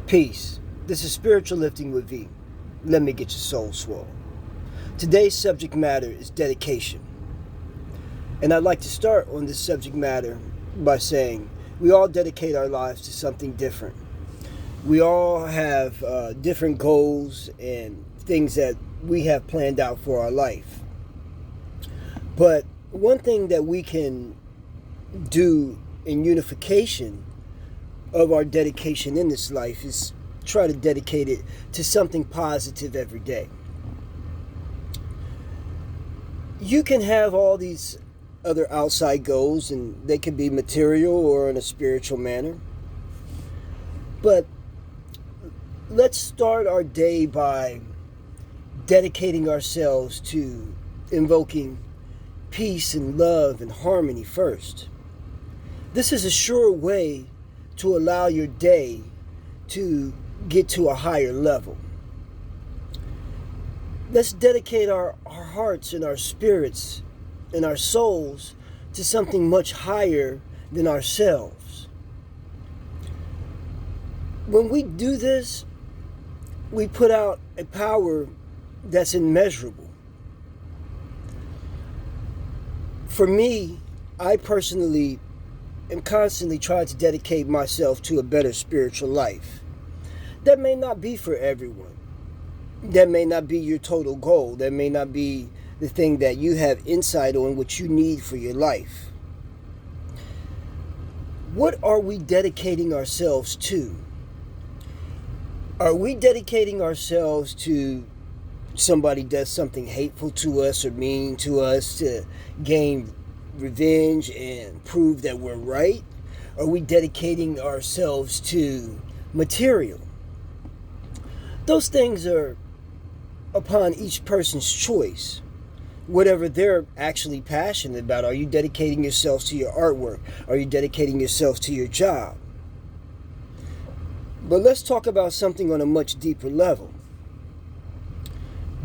Peace. This is Spiritual Lifting with V. Let me get your soul swole. Today's subject matter is dedication. And I'd like to start on this subject matter by saying we all dedicate our lives to something different. We all have different goals and things that we have planned out for our life. But one thing that we can do in unification of our dedication in this life is try to dedicate it to something positive every day. You can have all these other outside goals, and they can be material or in a spiritual manner. But let's start our day by dedicating ourselves to invoking peace and love and harmony first. This is a sure way to allow your day to get to a higher level. Let's dedicate our hearts and our spirits and our souls to something much higher than ourselves. When we do this, we put out a power that's immeasurable. For me, I personally am constantly trying to dedicate myself to a better spiritual life. That may not be for everyone. That may not be your total goal. That may not be the thing that you have insight on what you need for your life. What are we dedicating ourselves to? Are we dedicating ourselves to somebody does something hateful to us or mean to us to gain revenge and prove that we're right? Are we dedicating ourselves to material? Those things are upon each person's choice. Whatever they're actually passionate about. Are you dedicating yourself to your artwork? Are you dedicating yourself to your job? But let's talk about something on a much deeper level.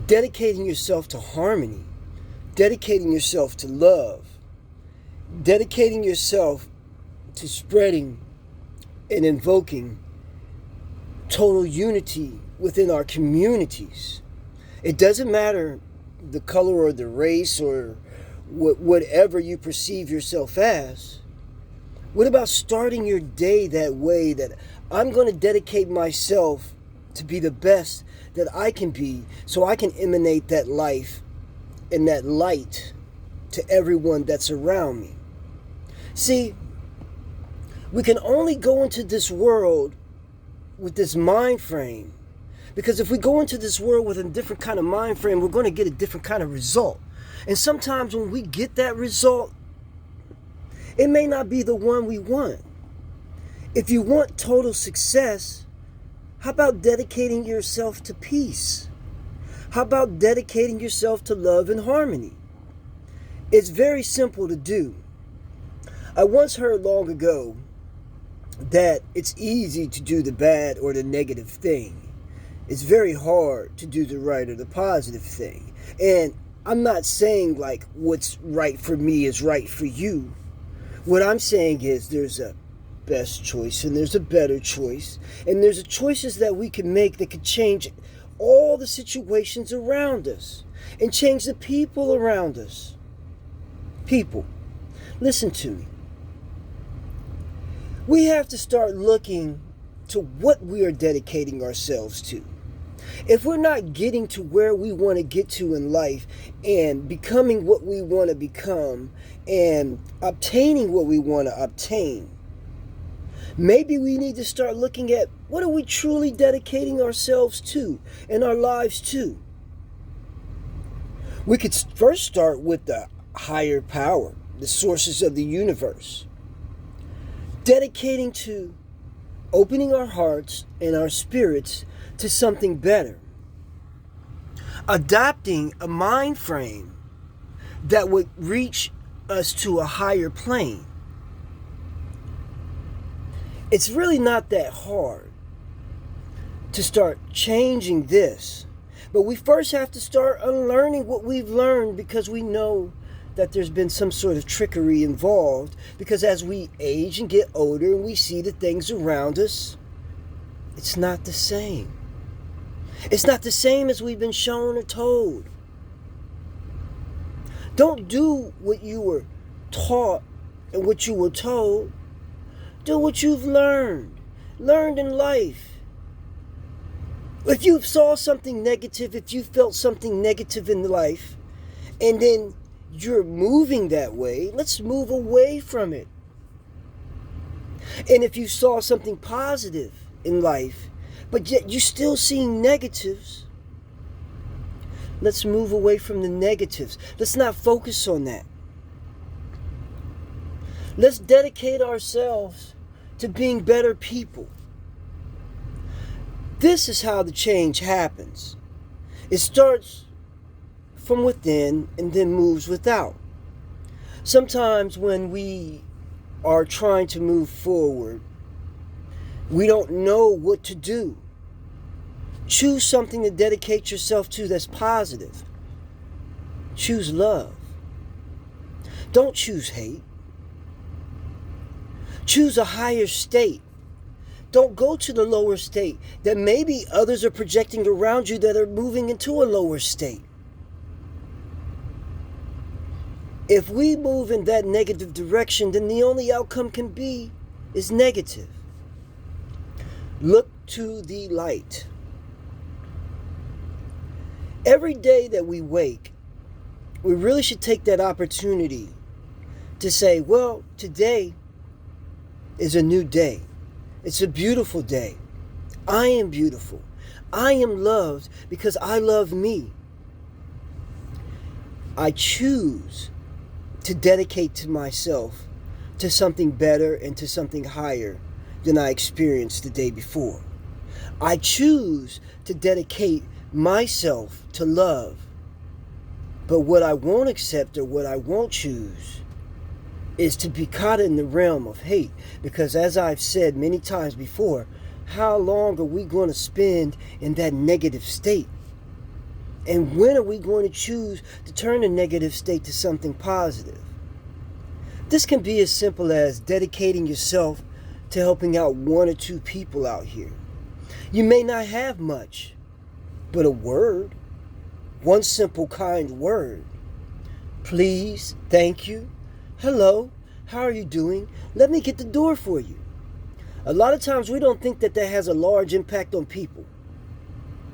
Dedicating yourself to harmony. Dedicating yourself to love. Dedicating yourself to spreading and invoking total unity within our communities. It doesn't matter the color or the race or whatever you perceive yourself as. What about starting your day that way, that I'm going to dedicate myself to be the best that I can be so I can emanate that life and that light to everyone that's around me? See, we can only go into this world with this mind frame, because if we go into this world with a different kind of mind frame, we're going to get a different kind of result. And sometimes when we get that result, it may not be the one we want. If you want total success, how about dedicating yourself to peace? How about dedicating yourself to love and harmony? It's very simple to do. I once heard long ago that it's easy to do the bad or the negative thing. It's very hard to do the right or the positive thing. And I'm not saying like what's right for me is right for you. What I'm saying is there's a best choice and there's a better choice. And there's choices that we can make that could change all the situations around us and change the people around us. People, listen to me. We have to start looking to what we are dedicating ourselves to. If we're not getting to where we want to get to in life and becoming what we want to become and obtaining what we want to obtain, maybe we need to start looking at what are we truly dedicating ourselves to and our lives to. We could first start with the higher power, the sources of the universe. Dedicating to opening our hearts and our spirits to something better. Adopting a mind frame that would reach us to a higher plane. It's really not that hard to start changing this. But we first have to start unlearning what we've learned, because we know that there's been some sort of trickery involved, because as we age and get older and we see the things around us, It's not the same. It's not the same as we've been shown or told. Don't do what you were taught and what you were told. Do what you've learned in life. If you saw something negative, if you felt something negative in life, and then you're moving that way, let's move away from it. And if you saw something positive in life, but yet you're still seeing negatives, let's move away from the negatives. Let's not focus on that. Let's dedicate ourselves to being better people. This is how the change happens. It starts from within and then moves without. Sometimes when we are trying to move forward, we don't know what to do. Choose something to dedicate yourself to that's positive. Choose love. Don't choose hate. Choose a higher state. Don't go to the lower state that maybe others are projecting around you that are moving into a lower state. If we move in that negative direction, then the only outcome can be is negative. Look to the light. Every day that we wake, we really should take that opportunity to say, well, today is a new day. It's a beautiful day. I am beautiful. I am loved because I love me. I choose to dedicate to myself to something better and to something higher than I experienced the day before. I choose to dedicate myself to love. But what I won't accept or what I won't choose is to be caught in the realm of hate. Because as I've said many times before, how long are we going to spend in that negative state? And when are we going to choose to turn the negative state to something positive? This can be as simple as dedicating yourself to helping out one or two people out here. You may not have much, but a word, one simple kind word. Please, thank you. Hello, how are you doing? Let me get the door for you. A lot of times we don't think that has a large impact on people,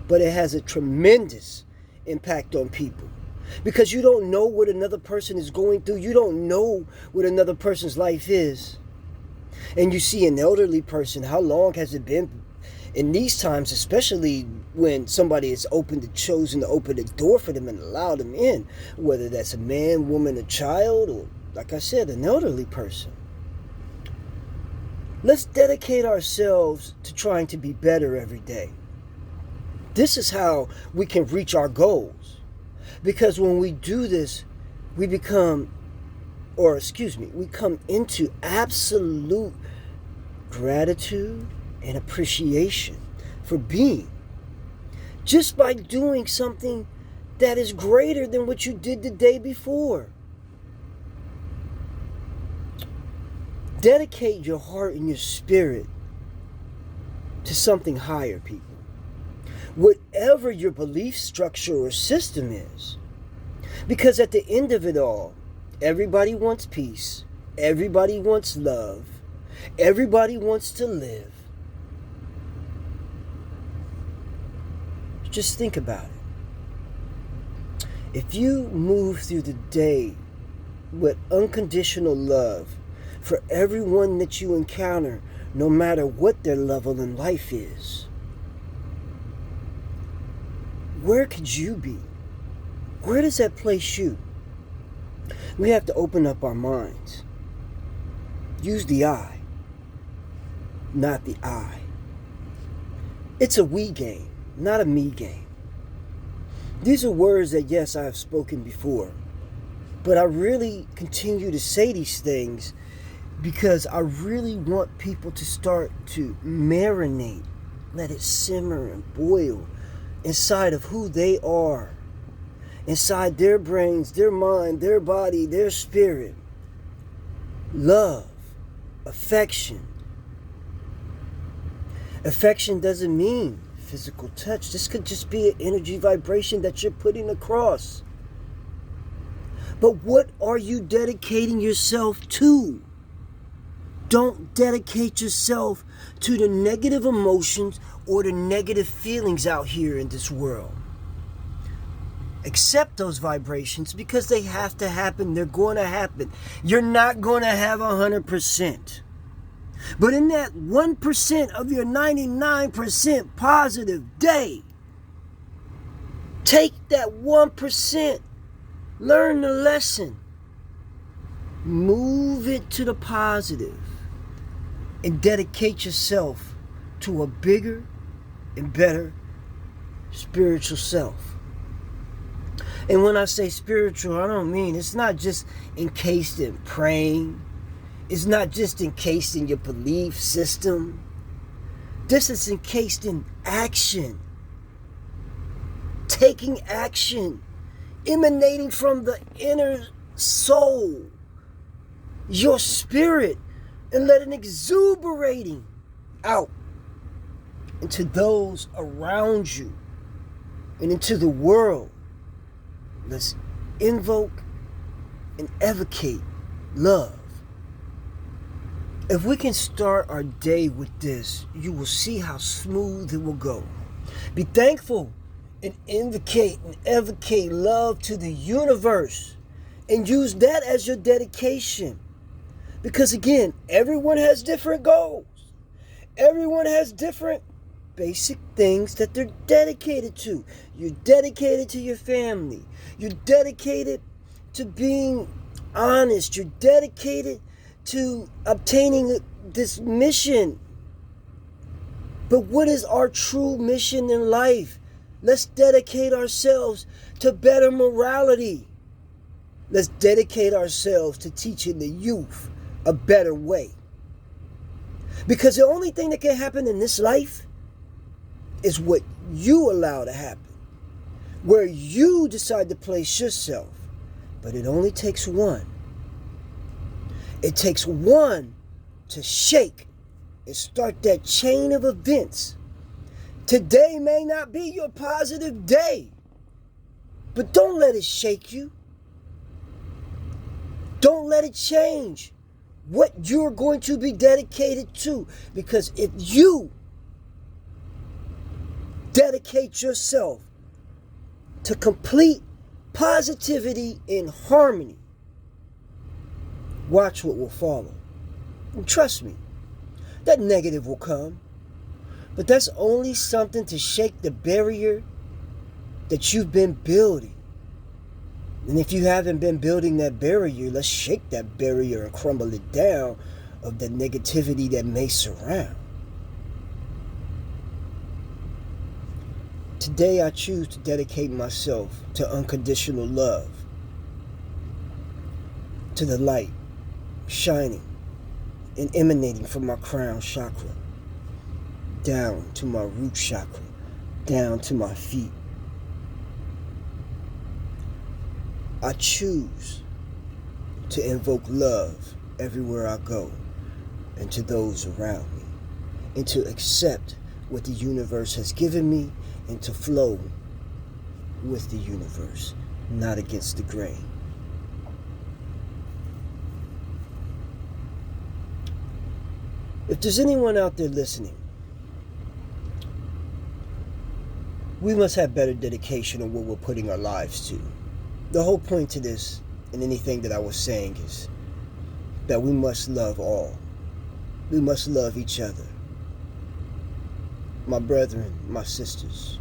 but it has a tremendous impact on people because you don't know what another person is going through. You don't know what another person's life is. And you see an elderly person, how long has it been? In these times, especially when somebody has chosen to open the door for them and allow them in, whether that's a man, woman, a child, or like I said, an elderly person. Let's dedicate ourselves to trying to be better every day. This is how we can reach our goals. Because when we do this, we come into absolute gratitude and appreciation for being. Just by doing something that is greater than what you did the day before. Dedicate your heart and your spirit to something higher, people. Whatever your belief structure or system is. Because at the end of it all, everybody wants peace. Everybody wants love. Everybody wants to live. Just think about it. If you move through the day with unconditional love for everyone that you encounter, no matter what their level in life is, where could you be? Where does that place you? We have to open up our minds. Use the I, not the I. It's a we game, not a me game. These are words that, yes, I have spoken before, but I really continue to say these things because I really want people to start to marinate, let it simmer and boil inside of who they are, inside their brains, their mind, their body, their spirit. Love, affection. Affection doesn't mean physical touch. This could just be an energy vibration that you're putting across. But what are you dedicating yourself to? Don't dedicate yourself to the negative emotions or the negative feelings out here in this world. Accept those vibrations because they have to happen. They're going to happen. You're not going to have 100%. But in that 1% of your 99% positive day, take that 1%, learn the lesson, move it to the positive, and dedicate yourself to a bigger and better spiritual self. And when I say spiritual, I don't mean it's not just encased in praying. It's not just encased in your belief system. This is encased in action. Taking action. Emanating from the inner soul. Your spirit. And letting exuberating out into those around you. And into the world. Let's invoke and evocate love. If we can start our day with this, you will see how smooth it will go. Be thankful and invocate and evocate love to the universe. And use that as your dedication. Because again, everyone has different goals. Everyone has different basic things that they're dedicated to. You're dedicated to your family. You're dedicated to being honest. You're dedicated to obtaining this mission. But what is our true mission in life? Let's dedicate ourselves to better morality. Let's dedicate ourselves to teaching the youth a better way. Because the only thing that can happen in this life is what you allow to happen. Where you decide to place yourself. But it only takes one. It takes one to shake and start that chain of events. Today may not be your positive day, but don't let it shake you. Don't let it change what you're going to be dedicated to. Because if you dedicate yourself to complete positivity and harmony, watch what will follow. And trust me, that negative will come. But that's only something to shake the barrier that you've been building. And if you haven't been building that barrier, let's shake that barrier and crumble it down of the negativity that may surround. Today I choose to dedicate myself to unconditional love. To the light shining and emanating from my crown chakra. Down to my root chakra. Down to my feet. I choose to invoke love everywhere I go and to those around me, and to accept what the universe has given me and to flow with the universe, not against the grain. If there's anyone out there listening, we must have better dedication on what we're putting our lives to. The whole point to this and anything that I was saying is that we must love all. We must love each other. My brethren, my sisters.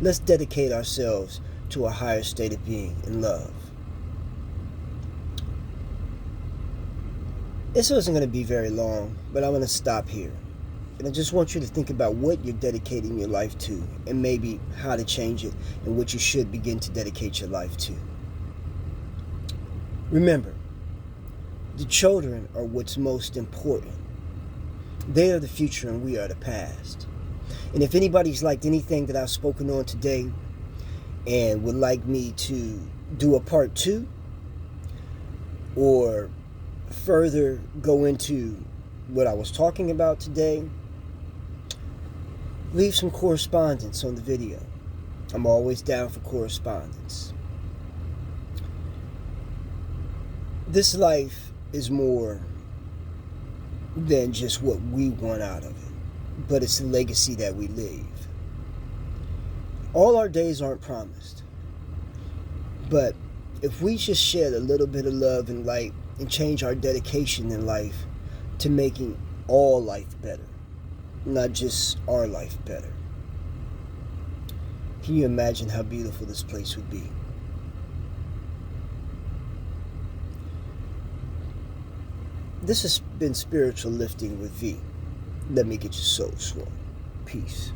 Let's dedicate ourselves to a higher state of being in love. This wasn't going to be very long, but I'm going to stop here. And I just want you to think about what you're dedicating your life to, and maybe how to change it, and what you should begin to dedicate your life to. Remember, the children are what's most important. They are the future and we are the past. And if anybody's liked anything that I've spoken on today and would like me to do a part 2 or further go into what I was talking about today, leave some correspondence on the video. I'm always down for correspondence. This life is more than just what we want out of it, but it's the legacy that we leave. All our days aren't promised, but if we just shed a little bit of love and light and change our dedication in life to making all life better, not just our life better, can you imagine how beautiful this place would be? This has been Spiritual Lifting with V. Let me get your soul swole. Peace.